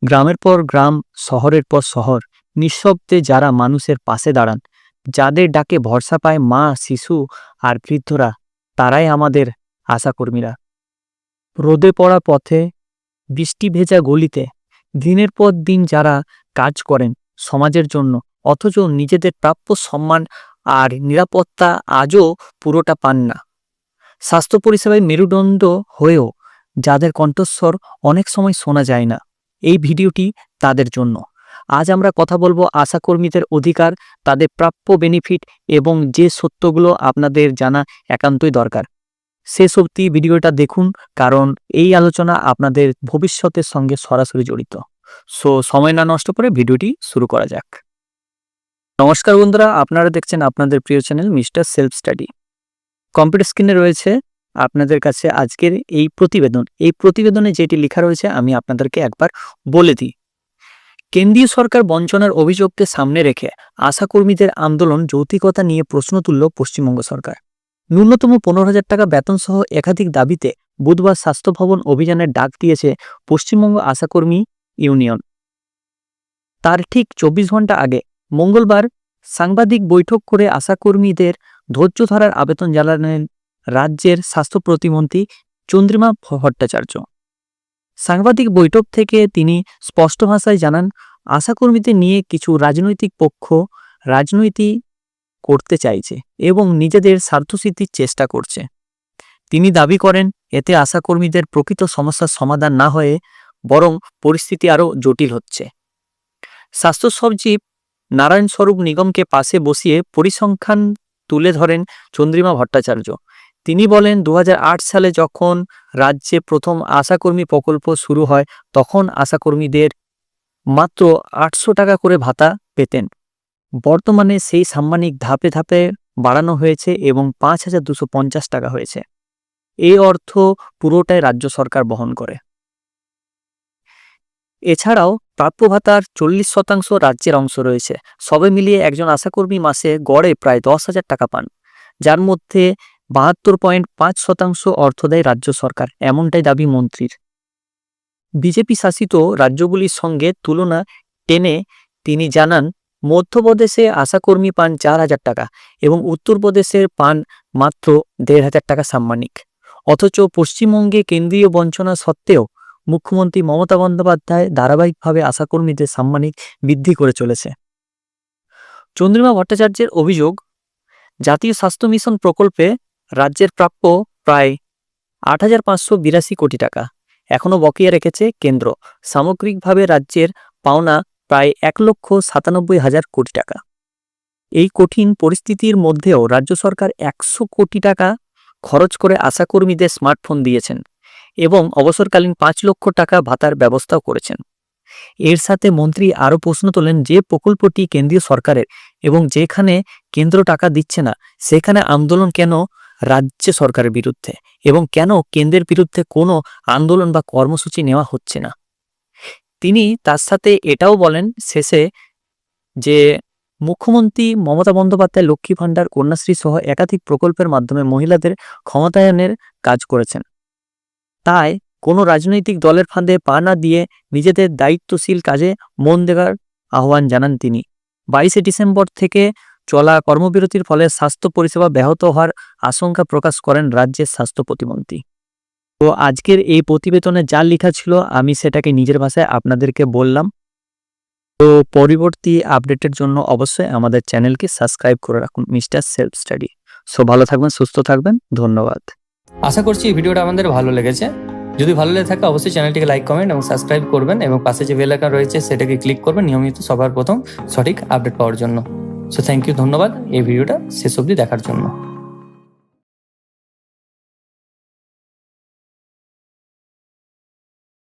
গ্রামের পর গ্রাম, শহরের পর শহর, নিঃশব্দে যারা মানুষের পাশে দাঁড়ান, যাদের ডাকে ভরসা পায় মা, শিশু আর বৃদ্ধরা, তারাই আমাদের আশাকর্মীরা। রোদে পড়া পথে, বৃষ্টি ভেজা গলিতে দিনের পর দিন যারা কাজ করেন সমাজের জন্য, অথচ নিজেদের প্রাপ্য সম্মান আর নিরাপত্তা আজও পুরোটা পান না। স্বাস্থ্য পরিষেবায় মেরুদণ্ড হয়েও যাদের কণ্ঠস্বর অনেক সময় শোনা যায় না, এই ভিডিওটি তাদের জন্য। আজ আমরা কথা বলবো আশাকর্মীদের অধিকার, তাদের প্রাপ্য বেনিফিট এবং যে সত্যগুলো আপনাদের জানা একান্তই দরকার। শেষ অবধি ভিডিওটা দেখুন, কারণ এই আলোচনা আপনাদের ভবিষ্যতের সঙ্গে সরাসরি জড়িত। সো সময় না নষ্ট করে ভিডিওটি শুরু করা যাক। নমস্কার বন্ধুরা, আপনারা দেখছেন আপনাদের প্রিয় channel mister self study. Computer স্ক্রিনে রয়েছে আপনাদের কাছে আজকের এই প্রতিবেদন। এই প্রতিবেদনে যেটি লেখা রয়েছে আমি আপনাদেরকে একবার বলে দিই। কেন্দ্রীয় সরকার বঞ্চনার অভিযোগকে সামনে রেখে আশাকর্মীদের আন্দোলন যৌক্তিকতা নিয়ে প্রশ্ন তুলল পশ্চিমবঙ্গ সরকার। ন্যূনতম 15,000 টাকা বেতন সহ একাধিক দাবিতে বুধবার স্বাস্থ্য ভবন অভিযানের ডাক দিয়েছে পশ্চিমবঙ্গ আশাকর্মী ইউনিয়ন। তার ঠিক 24 ঘন্টা আগে মঙ্গলবার সাংবাদিক বৈঠক করে আশাকর্মীদের ধৈর্য ধরার আবেদন জানালেন রাজ্যের স্বাস্থ্য প্রতিমন্ত্রী চন্দ্রিমা ভট্টাচার্য। সাংবাদিক বৈঠক থেকে তিনি স্পষ্ট ভাষায় জানান, আশাকর্মীদের নিয়ে কিছু রাজনৈতিক পক্ষ রাজনীতি করতে চাইছে এবং নিজেদের স্বার্থসিদ্ধির চেষ্টা করছে। তিনি দাবি করেন, এতে আশাকর্মীদের প্রকৃত সমস্যার সমাধান না হয়ে বরং পরিস্থিতি আরও জটিল হচ্ছে। স্বাস্থ্য সচিব নারায়ণ স্বরূপ নিগমকে পাশে বসিয়ে পরিসংখ্যান তুলে ধরেন চন্দ্রিমা ভট্টাচার্য। তিনি বলেন, 2008 সালে যখন রাজ্যে প্রথম আশাকর্মী প্রকল্প শুরু হয় তখন আশাকর্মীদের মাত্র 800 টাকা করে ভাতা পেতেন। বর্তমানে সেই সাম্মানিক ধাপে ধাপে বাড়ানো হয়েছে এবং 5,250 টাকা হয়েছে। এই অর্থ পুরোটাই রাজ্য সরকার বহন করে। এছাড়াও প্রাপ্য ভাতার 40% রাজ্যের অংশ রয়েছে। সবে মিলিয়ে একজন আশাকর্মী মাসে গড়ে প্রায় 10,000 টাকা পান, যার মধ্যে 72.5% অর্থ দেয় রাজ্য সরকার, এমনটাই দাবি মন্ত্রীর। বিজেপি শাসিত রাজ্যগুলির সঙ্গে তুলনা টেনে তিনি জানান, মধ্যপ্রদেশে আশাকর্মী পান 4,000 টাকা এবং উত্তরপ্রদেশের পান মাত্র 1,500 টাকা সাম্মানিক। অথচ পশ্চিমবঙ্গে কেন্দ্রীয় বঞ্চনা সত্ত্বেও মুখ্যমন্ত্রী মমতা বন্দ্যোপাধ্যায় ধারাবাহিকভাবে আশাকর্মীদের সাম্মানিক বৃদ্ধি করে চলেছে। চন্দ্রিমা ভট্টাচার্যের অভিযোগ, জাতীয় স্বাস্থ্য মিশন প্রকল্পে রাজ্যের প্রাপ্য প্রায় 8,582 কোটি টাকা এখনও বকেয়া রেখেছে কেন্দ্র। সামগ্রিকভাবে রাজ্যের পাওনা প্রায় 1,97,000 কোটি টাকা। এই কঠিন পরিস্থিতির মধ্যেও রাজ্য সরকার 100 কোটি টাকা খরচ করে আশাকর্মীদের স্মার্টফোন দিয়েছেন এবং অবসরকালীন 5 লক্ষ টাকা ভাতার ব্যবস্থাও করেছেন। এর সাথে মন্ত্রী আরও প্রশ্ন তোলেন, যে প্রকল্পটি কেন্দ্রীয় সরকারের এবং যেখানে কেন্দ্র টাকা দিচ্ছে না সেখানে আন্দোলন কেন রাজ্য সরকারের বিরুদ্ধে, এবং কেন কেন্দ্রের বিরুদ্ধে কোনো আন্দোলন বা কর্মসূচি নেওয়া হচ্ছে না। তিনি তার সাথে এটাও বলেন শেষে যে মুখ্যমন্ত্রী মমতা বন্দ্যোপাধ্যায় লক্ষ্মী ভাণ্ডার, কন্যাশ্রী সহ একাধিক প্রকল্পের মাধ্যমে মহিলাদের ক্ষমতায়নের কাজ করেছেন। তাই কোনো রাজনৈতিক দলের ফাঁদে পা না দিয়ে নিজেদের দায়িত্বশীল কাজে মন দেওয়ার আহ্বান জানান তিনি। 22শে ডিসেম্বর থেকে চলা কর্মবিরতির ফলে স্বাস্থ্য পরিষেবা ব্যাহত হওয়ার আশঙ্কা প্রকাশ করেন রাজ্যের স্বাস্থ্য প্রতিমন্ত্রী। তো আজকের এই প্রতিবেদনে যা লেখা ছিল আমি সেটাকে নিজের ভাষায় আপনাদেরকে বললাম। তো পরবর্তী আপডেটের জন্য অবশ্যই আমাদের চ্যানেলকে সাবস্ক্রাইব করে রাখুন, মিস্টার সেলফ স্টাডি। সো ভালো থাকবেন, সুস্থ থাকবেন, ধন্যবাদ। আশা করছি এই ভিডিওটা আমাদের ভালো লেগেছে। যদি ভালো লেগে থাকে অবশ্যই চ্যানেলটিকে লাইক, কমেন্ট এবং সাবস্ক্রাইব করবেন এবং পাশে যে বেল আইকন রয়েছে সেটাকে ক্লিক করবেন নিয়মিত সবার প্রথম সঠিক আপডেট পাওয়ার জন্য। সো থ্যাংক ইউ, ধন্যবাদ এই ভিডিওটা শেষ অবধি দেখার জন্য।